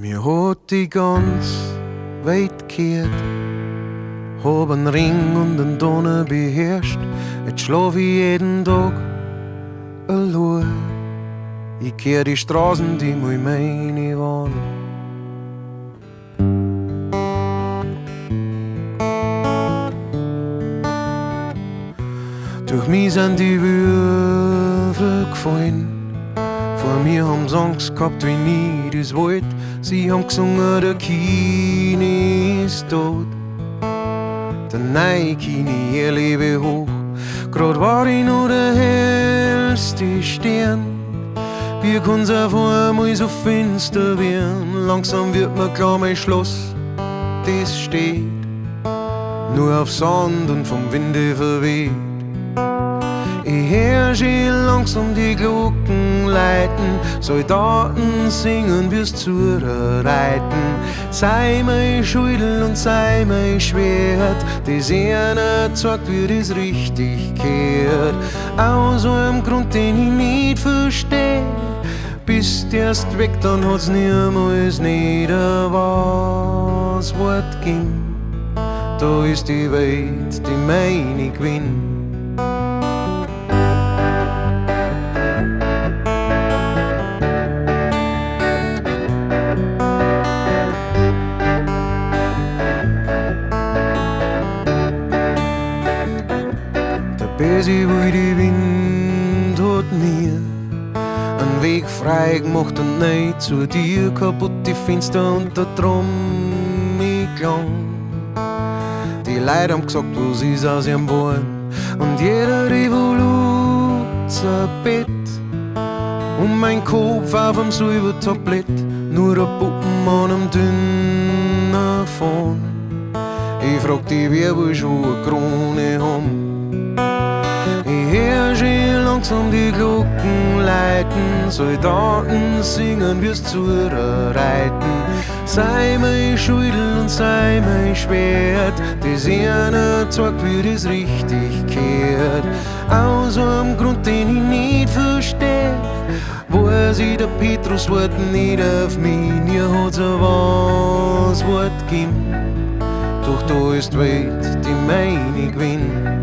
Mir hat die ganz weit gehört, hab einen Ring und einen Donner beherrscht. Jetzt schlaf ich jeden Tag allein. Ich kehr die Straßen, die mal meine waren. Durch mich sind die Würfel gefallen. Vor mir haben sie Angst gehabt, wie nie das wollt. Sie haben gesungen, der Kini ist tot. Der neue Kini, er lebe hoch. Grad war ich nur der hellste Stern. Wie kann's auf einmal so finster werden? Langsam wird mir klar, mein Schloss, das steht nur auf Sand und vom Winde verweht. Ich hör schon langsam die Glocken läuten, Soldaten singen, wir's zureiten. Sei mein Schädel und sei mein Schwert, das einer zeigt, wie das richtig kehrt. Aus einem Grund, den ich nicht versteh, bist erst weg, dann hat's niemals nicht was Wort ging. Da ist die Welt, die meine gewinnt. Sie will die Wind hat mir einen Weg frei gemacht und nicht zu dir. Kaputt die Fenster und der Trommel-Klang. Die Leute haben gesagt, was ist aus ihrem Born. Und jeder Revolut zerbett. Und mein Kopf auf dem Silbertablett. Nur ein Puppen an einem dünnen Fahren. Ich frag die, wer will schon eine Krone haben. Ich hör schon langsam die Glocken läuten, Soldaten singen, wir's zureiten. Sei mein Schädel und sei mein Schwert, das einer zeigt, wie das richtig kehrt. Aus einem Grund, den ich nicht versteh, weiß ich, der Petrus Wort nicht auf mich. Mir hat's ein was Wort gegeben, doch da ist die Welt, die meine gewinnt.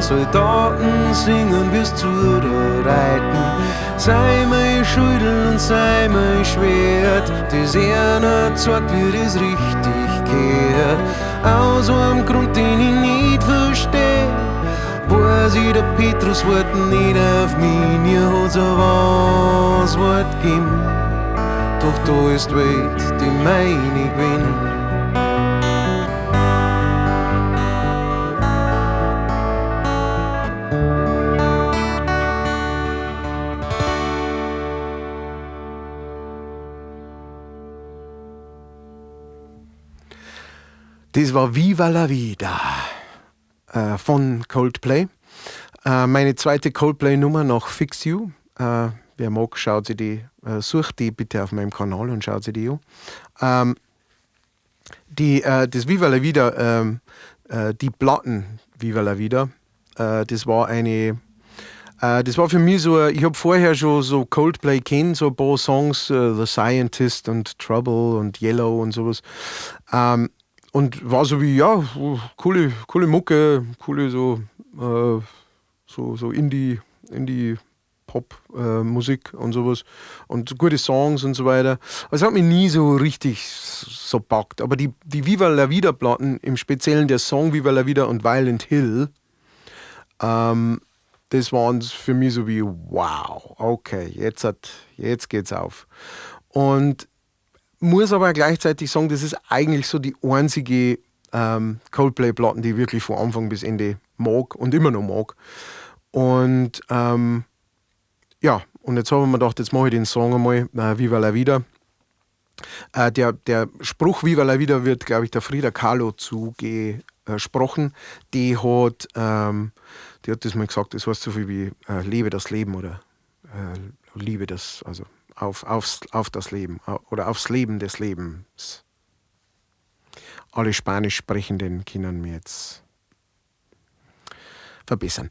Soldaten singen, wir's zureiten. Sei mein Schädel und sei mein Schwert, das einer zeigt, wie das richtig kehrt. Aus einem Grund, den ich nicht versteh, weiß ich, der Petrus Wort nicht auf mich. Mir hat's ein was Wort gegeben, doch da ist die Welt, die meine gewinnt. Das war Viva la Vida von Coldplay. Meine zweite Coldplay-Nummer nach Fix You. Wer mag, schaut sie die, sucht die bitte auf meinem Kanal und schaut sie die an. Das Viva la Vida, die Platten Viva la Vida, das war für mich so, ich habe vorher schon so Coldplay kennt, so ein paar Songs, The Scientist und Trouble und Yellow und sowas. Und war so wie, ja, coole Mucke, coole so Indie-Pop-Musik und sowas. Und gute Songs und so weiter. Aber es hat mich nie so richtig so packt. Aber die Viva la Vida-Platten, im Speziellen der Song Viva la Vida und Violent Hill, das waren für mich so wie, wow, okay, jetzt geht's auf. Und muss aber gleichzeitig sagen, das ist eigentlich so die einzige Coldplay-Platten, die ich wirklich von Anfang bis Ende mag und immer noch mag. Und ja, und jetzt habe ich mir gedacht, jetzt mache ich den Song einmal, Viva la Vida. Der Spruch Viva la Vida wird, glaube ich, der Frida Kahlo zugesprochen. Die hat das mal gesagt, das heißt so viel wie lebe das Leben oder liebe das, also auf das Leben oder aufs Leben des Lebens. Alle Spanisch Sprechenden können mir jetzt verbessern.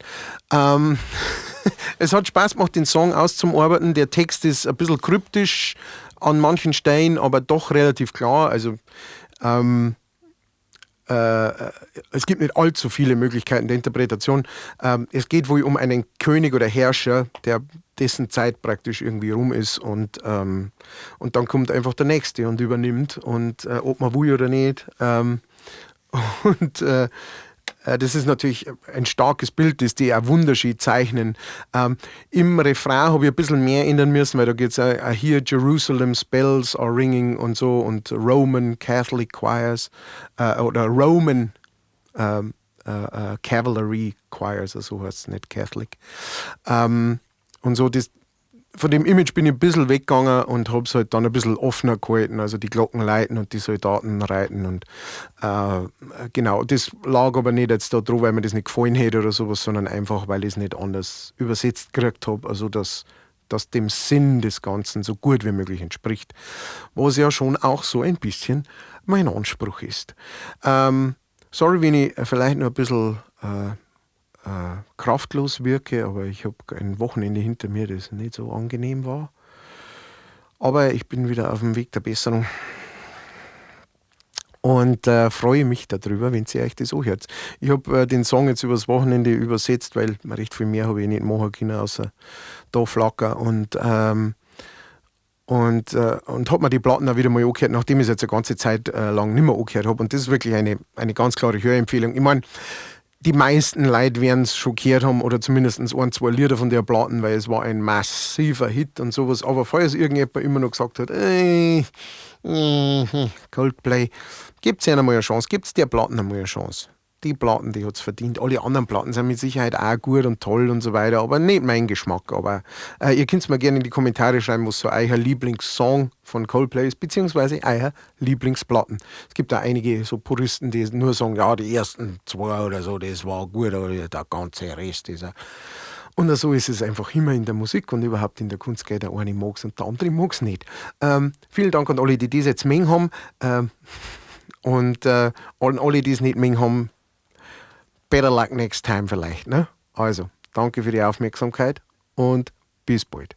Es hat Spaß gemacht, den Song auszuarbeiten. Der Text ist ein bisschen kryptisch an manchen Stellen, aber doch relativ klar. Also es gibt nicht allzu viele Möglichkeiten der Interpretation. Es geht wohl um einen König oder Herrscher, dessen Zeit praktisch irgendwie rum ist und dann kommt einfach der Nächste und übernimmt und ob man will oder nicht. Das ist natürlich ein starkes Bild, das die auch wunderschön zeichnen. Im Refrain habe ich ein bisschen mehr ändern müssen, weil da geht es I hear Jerusalem's bells are ringing und so und Roman Catholic Choirs oder Roman Cavalry Choirs, also so heißt es nicht Catholic. Und so, von dem Image bin ich ein bisschen weggegangen und habe es halt dann ein bisschen offener gehalten, also die Glocken läuten und die Soldaten reiten und genau, das lag aber nicht jetzt da drauf, weil mir das nicht gefallen hätte oder sowas, sondern einfach, weil ich es nicht anders übersetzt gekriegt habe, also dass dem Sinn des Ganzen so gut wie möglich entspricht, was ja schon auch so ein bisschen mein Anspruch ist. Sorry, wenn ich vielleicht noch ein bisschen kraftlos wirke, aber ich habe ein Wochenende hinter mir, das nicht so angenehm war. Aber ich bin wieder auf dem Weg der Besserung und freue mich darüber, wenn ihr euch das auch hört. Ich habe den Song jetzt übers Wochenende übersetzt, weil recht viel mehr habe ich nicht machen können, außer da flacker und habe mir die Platten auch wieder mal angehört, nachdem ich es jetzt eine ganze Zeit lang nicht mehr angehört habe. Und das ist wirklich eine ganz klare Hörempfehlung. Ich meine, die meisten Leute werden es schon gehört haben oder zumindest ein, zwei Lieder von der Platten, weil es war ein massiver Hit und sowas. Aber falls irgendjemand immer noch gesagt hat, Coldplay, gibt es ihnen einmal eine Chance, gibt es der Platten einmal eine Chance. Die Platten, die hat es verdient. Alle anderen Platten sind mit Sicherheit auch gut und toll und so weiter, aber nicht mein Geschmack. Aber ihr könnt es mir gerne in die Kommentare schreiben, was so euer Lieblingssong von Coldplay ist, beziehungsweise euer Lieblingsplatten. Es gibt da einige so Puristen, die nur sagen, ja, die ersten zwei oder so, das war gut, aber der ganze Rest ist und so ist es einfach immer in der Musik und überhaupt in der Kunst. Der eine mag es und der andere mag es nicht. Vielen Dank an alle, die das jetzt mengen haben. Und an alle, die es nicht mengen haben, better luck next time vielleicht. Ne? Also, danke für die Aufmerksamkeit und bis bald.